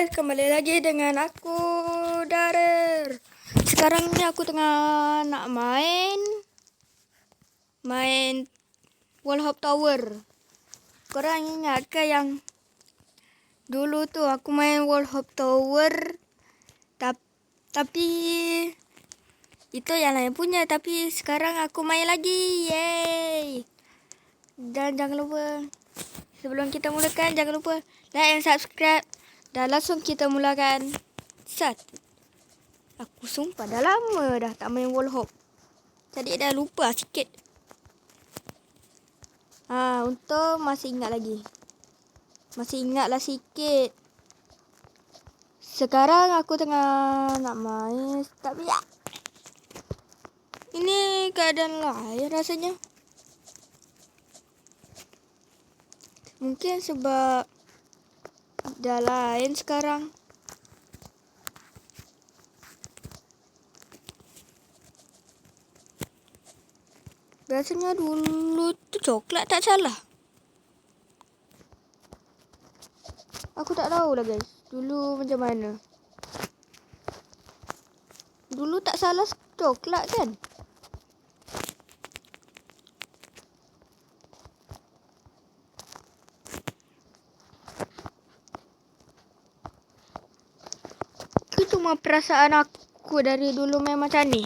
guys, kembali lagi dengan aku Darer. Sekarang ni aku tengah nak main Wall Hop Tower. Korang ingat ke yang dulu tu aku main Wall Hop Tower, tapi itu yang lain punya, tapi sekarang aku main lagi. Yeay. Dan jangan lupa, sebelum kita mulakan, jangan lupa like and subscribe. Dan langsung kita mulakan. Aku sumpah dah lama dah tak main wall hop. Jadi dah lupa sikit. Untung masih ingat lagi. Masih ingatlah sikit. Sekarang aku tengah nak main. Tapi ini keadaan lain rasanya. Mungkin sebab dah lain sekarang. Biasanya dulu tu coklat, tak salah. Aku tak tahu lah guys. Dulu macam mana. Dulu tak salah coklat kan? Itu cuma perasaan aku dari dulu memang macam ni.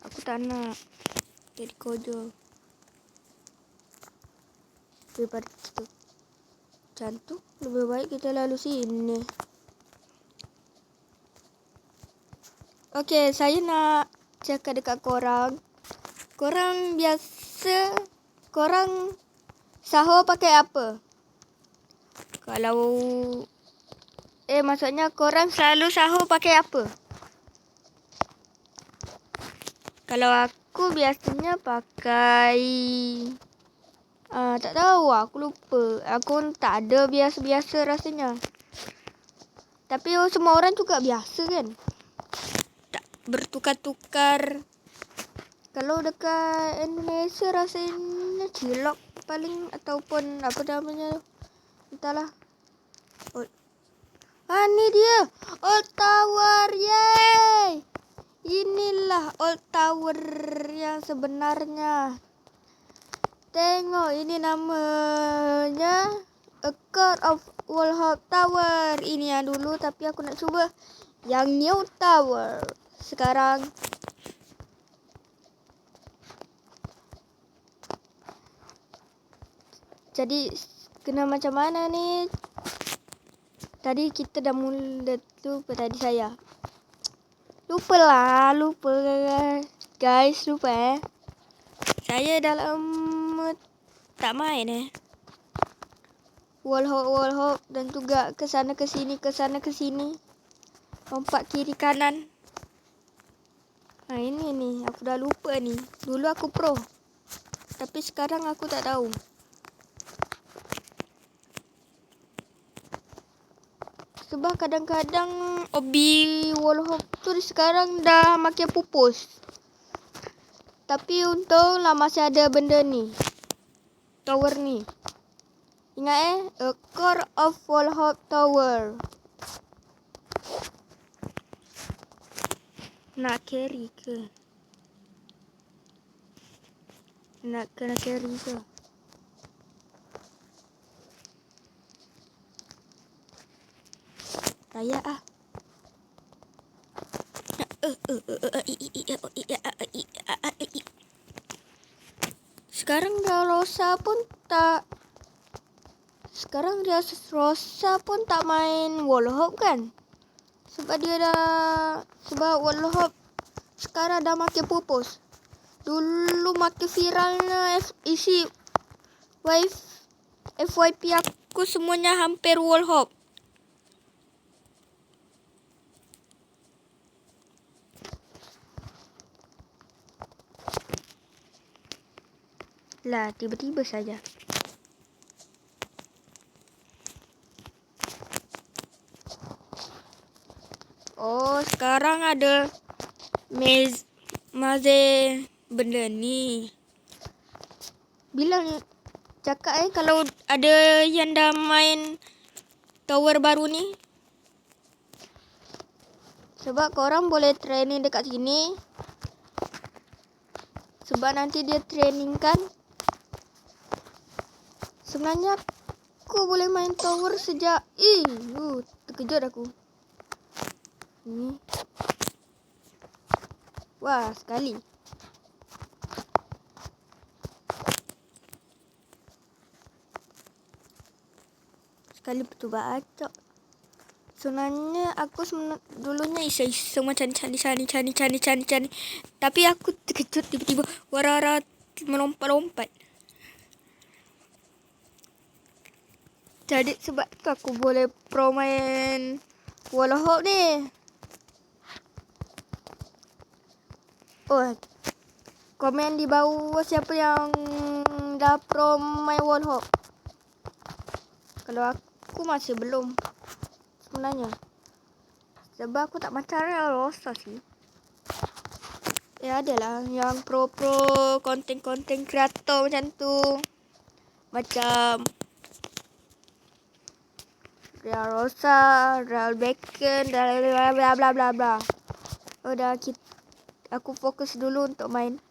Aku tak nak jadi kojo. Daripada kita macam tu, lebih baik kita lalu sini. Okey, saya nak cakap dekat korang. Korang biasa, korang sahur pakai apa? Kalau maksudnya korang selalu sahur pakai apa? Kalau aku biasanya pakai tak tahu, aku lupa. Aku tak ada biasa-biasa rasanya. Tapi semua orang juga biasa kan? Tak bertukar-tukar. Kalau dekat Indonesia rasanya cilok paling, ataupun apa namanya, entahlah. Ni dia Old Tower. Yeay. Inilah Old Tower yang sebenarnya. Tengok, ini namanya A Court of Wall Hop Tower. Ini yang dulu, tapi aku nak cuba yang New Tower sekarang. Jadi kena macam mana ni? Tadi kita dah mula, lupa tadi saya. Lupa guys, lupa. Saya dah lama tak main wall hop dan juga ke sana ke sini. Lompat kiri kanan. Ini nih, aku dah lupa ni. Dulu aku pro. Tapi sekarang aku tak tahu. Sebab kadang-kadang obi wall hop tu sekarang dah makin pupus. Tapi untunglah masih ada benda ni. Tower ni. Ingat A Core of Wall Hop Tower. Nak carry ke? Nak kena carry ke? Raya Sekarang dia Rosa pun tak. Sekarang dia Rosa pun tak main wall hop kan? Sebab wall hop sekarang dah makin pupus. Dulu makin viralnya isi FYP aku semuanya hampir wall hop. Lah, tiba-tiba saja. Sekarang ada maze benda ni. Bilang cakap kalau ada yang dah main tower baru ni? Sebab korang boleh training dekat sini. Sebab nanti dia training kan. Sebenarnya aku boleh main tower sejak terkejut aku. Ni. Wah, sekali. Sekali betul bacok. Sebenarnya aku dulunya iseng-iseng macam cari. Tapi aku terkejut tiba-tiba warara melompat-lompat. Jadi sebab tu aku boleh pro main World of Hope ni. Oh, komen di bawah siapa yang dah pro main World of Hope. Kalau aku masih belum sebenarnya. Sebab aku tak macam Real Rosa sih. Ya adalah yang pro-pro konten-konten kreator macam tu. Macam Real Rosa, Real Bacon, bla bla bla bla. Udah aku fokus dulu untuk main.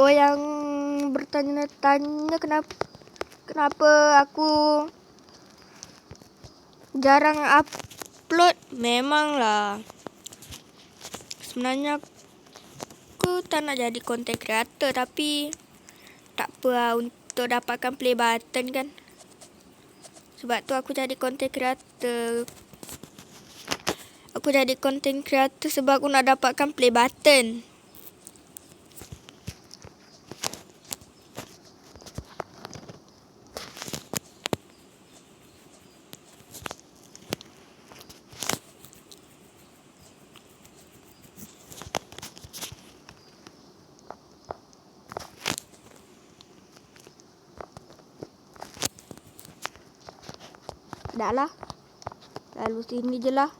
Oh, yang bertanya-tanya kenapa aku jarang upload. Memanglah. Sebenarnya aku tak nak jadi content creator, tapi tak apa lah untuk dapatkan play button kan. Sebab tu aku jadi content creator. Aku jadi content creator sebab aku nak dapatkan play button. Dah lah. Lalu sini je lah.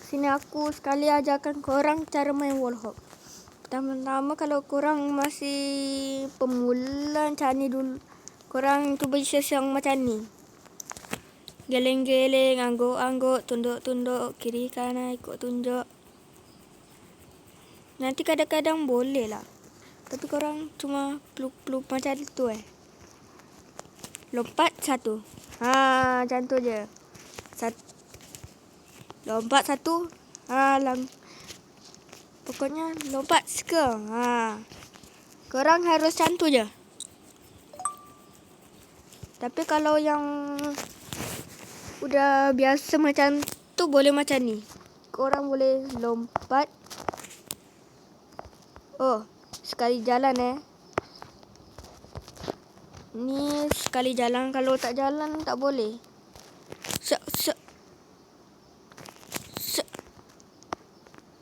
Sini aku sekali ajarkan korang cara main World of Hope. Pertama-tama kalau korang masih pemula macam ni dulu, korang cuba siang macam ni. Geleng-geleng, angguk-angguk, tunduk-tunduk, kiri kanan ikut tunjuk. Nanti kadang-kadang boleh lah. Tapi korang cuma peluk-peluk macam tu Lompat satu. Macam tu je. Lompat satu. Pokoknya lompat suka. Korang harus macam tu je. Tapi kalau yang udah biasa macam tu boleh macam ni. Korang boleh lompat. Oh, sekali jalan Ni sekali jalan, kalau tak jalan tak boleh.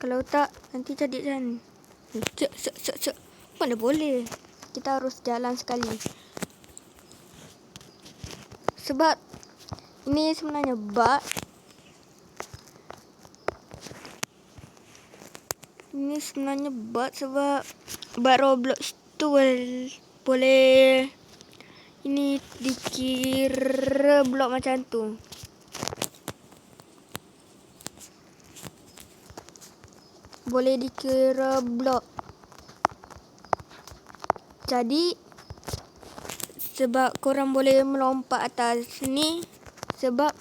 Kalau tak nanti jadi kan. Mana boleh. Kita harus jalan sekali. Sebab ini sebenarnya bug. Ini sebenarnya bug sebab bug Roblox tu boleh ini dikira blok macam tu. Boleh dikira blok. Jadi sebab korang boleh melompat atas ni sebab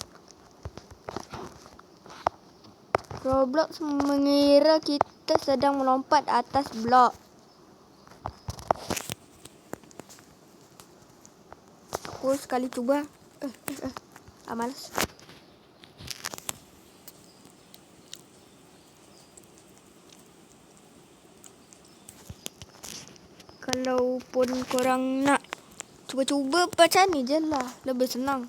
Roblox mengira kita sedang melompat atas blok. Aku sekali cuba. Malas. Kalau pun korang nak cuba-cuba macam ni je lah. Lebih senang.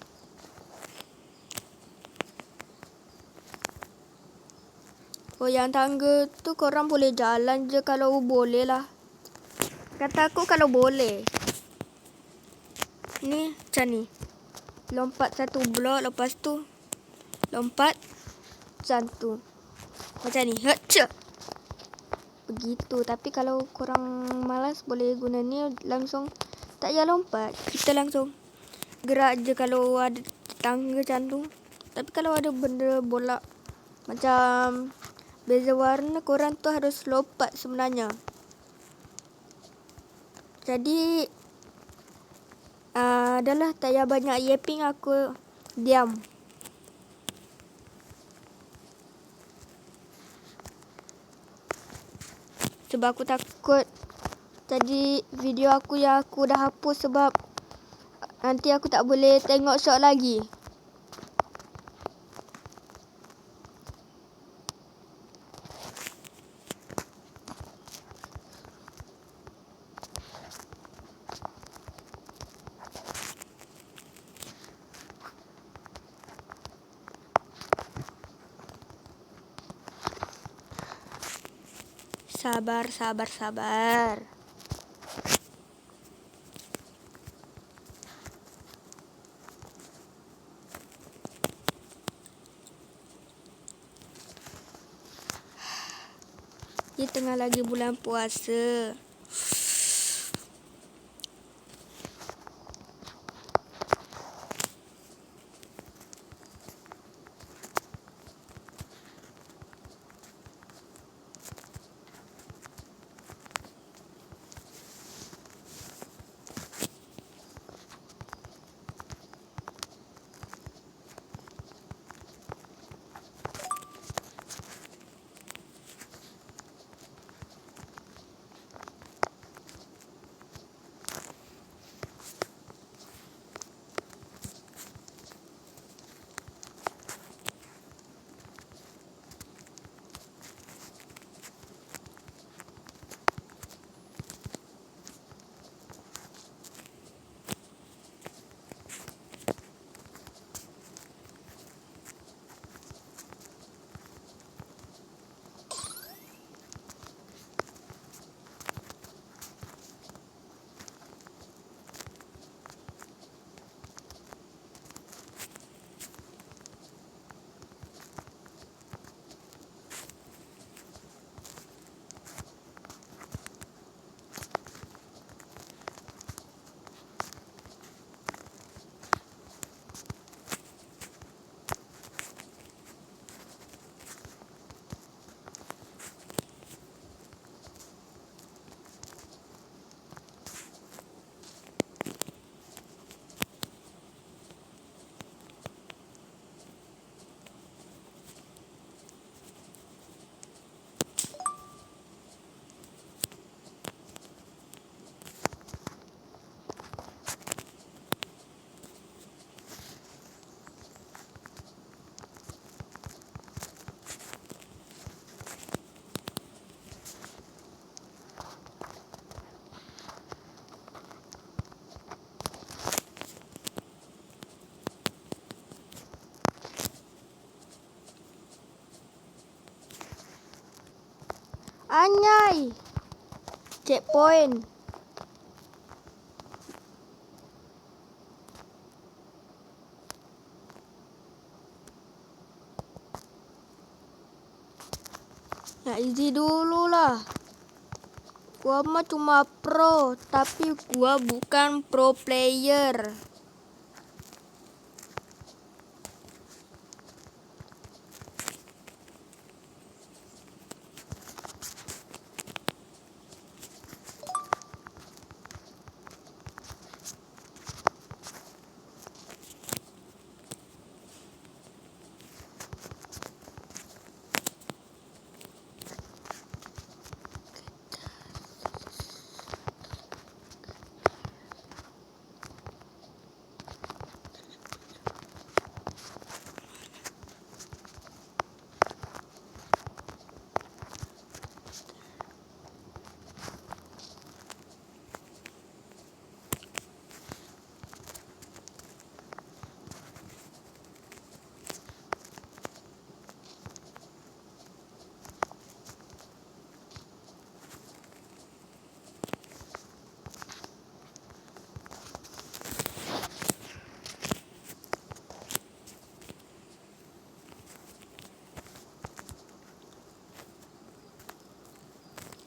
Oh, yang tangga tu korang boleh jalan je kalau boleh lah. Kata aku kalau boleh. Ni macam ni. Lompat satu blok, lepas tu lompat macam tu. Macam ni. Hacha. Begitu. Tapi kalau korang malas boleh guna ni langsung tak payah lompat. Kita langsung gerak je kalau ada tangga macam tu. Tapi kalau ada benda bola macam beza warna, korang tu harus lompat sebenarnya. Jadi adalah tak payah banyak yapping, aku diam. Sebab aku takut jadi video aku yang aku dah hapus sebab nanti aku tak boleh tengok shot lagi. Sabar, sabar, sabar. Ini tengah lagi bulan puasa. Anyai. Checkpoint. Ya easy dulu lah. Gua mah cuma pro, tapi gua bukan pro player.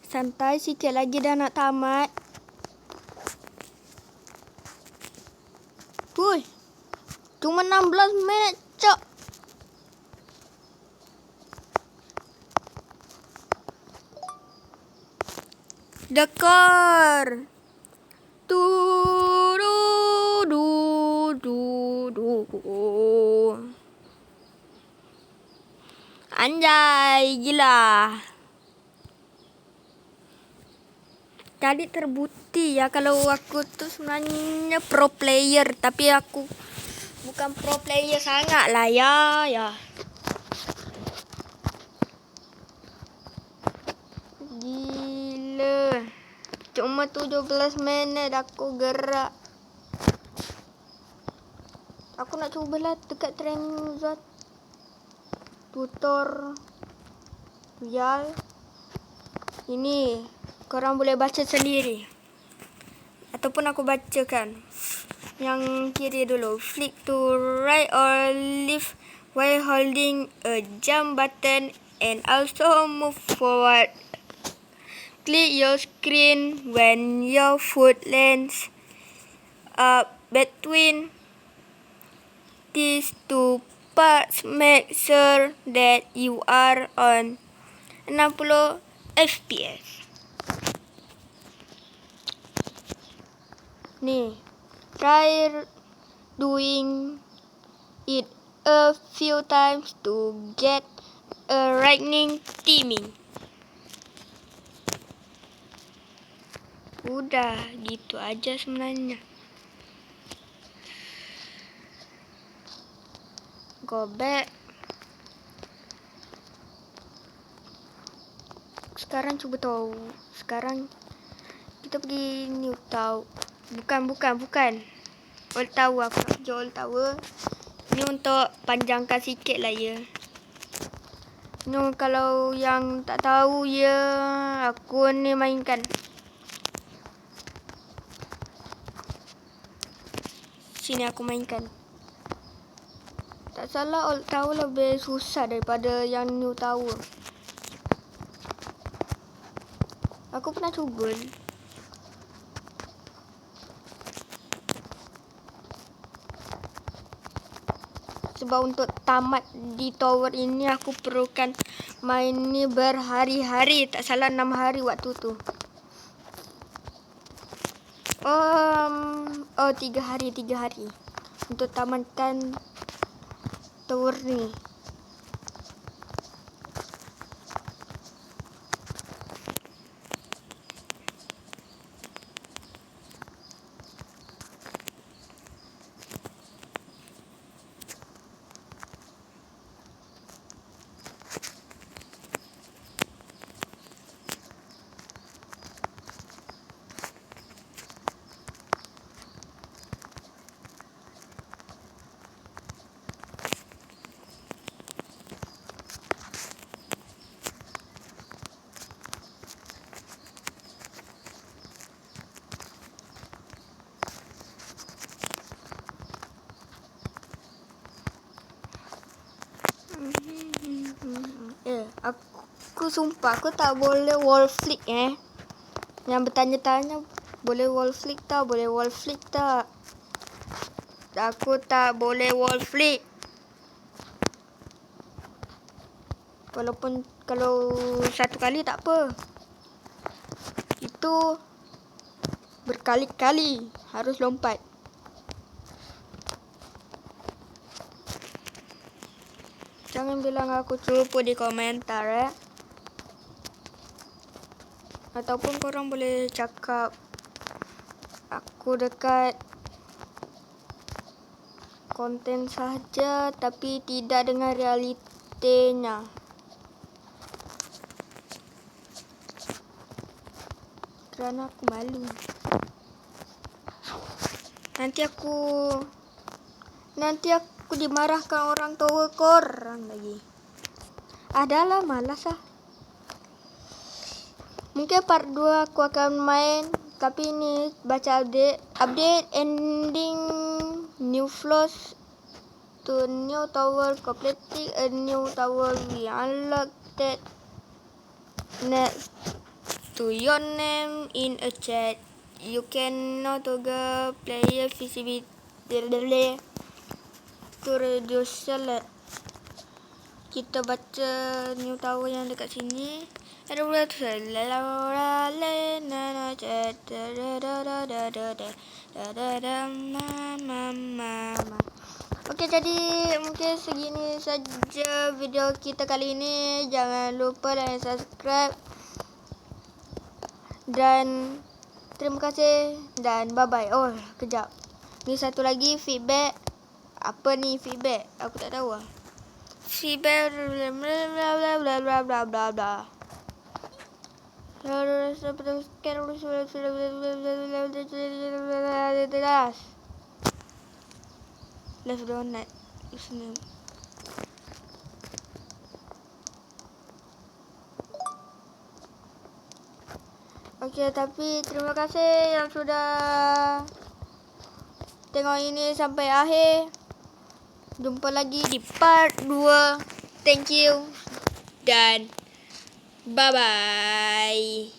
Santai sikit lagi dah nak tamat. Hui, cuma 16 minit cok. Dekor. Du du du du du. Anjay, gila. Tadi terbukti ya kalau aku tuh sebenarnya pro player, tapi aku bukan pro player sangat lah ya. Gila. Cuma 17 menit aku gerak. Aku nak cubalah dekat training zone. Tutorial. Ini korang boleh baca sendiri. Ataupun aku bacakan. Yang kiri dulu. Flick to right or left while holding a jump button and also move forward. Click your screen when your foot lands up between these two parts. Make sure that you are on 60 FPS. Nih, try doing it a few times to get a lightning timing. Udah, gitu aja sebenarnya. Go back. Sekarang coba tahu. Sekarang kita pergi New Tower. Bukan. Old Tower. Aku nak pergi Old Tower. Ini untuk panjangkan sikit lah ya. Ini kalau yang tak tahu ya, aku ni mainkan. Sini aku mainkan. Tak salah Old Tower lebih susah daripada yang New Tower. Aku pernah cuba. Sebab untuk tamat di tower ini aku perlukan main ni berhari-hari. Tak salah 6 hari waktu tu. 3 hari. Untuk tamatkan tower ni. sumpah aku tak boleh wall flick Yang bertanya-tanya boleh wall flick tak? Boleh wall flick tak? Aku tak boleh wall flick. Walaupun kalau satu kali tak apa. Itu berkali-kali harus lompat. Jangan bilang aku cupu di komentar Ataupun korang boleh cakap aku dekat konten saja tapi tidak dengan realitinya. Kerana aku malu. Nanti aku dimarahkan orang tua korang lagi. Adalah malas Mungkin part 2 aku akan main. Tapi ini baca update ending new floors to new tower, completing a new tower. We unlock that next to your name in a chat. You can now toggle player visibility to reduce select. Kita baca new tower yang dekat sini. Okey, jadi mungkin segini saja video kita kali ini. Jangan lupa like, subscribe. Dan terima kasih dan bye bye. Oh, kejap. Ni satu lagi feedback. Apa ni feedback? Aku tak tahu Feedback Left donut. Okey, tapi terima kasih yang sudah tengok ini sampai akhir. Jumpa lagi di part 2. Thank you dan bye bye.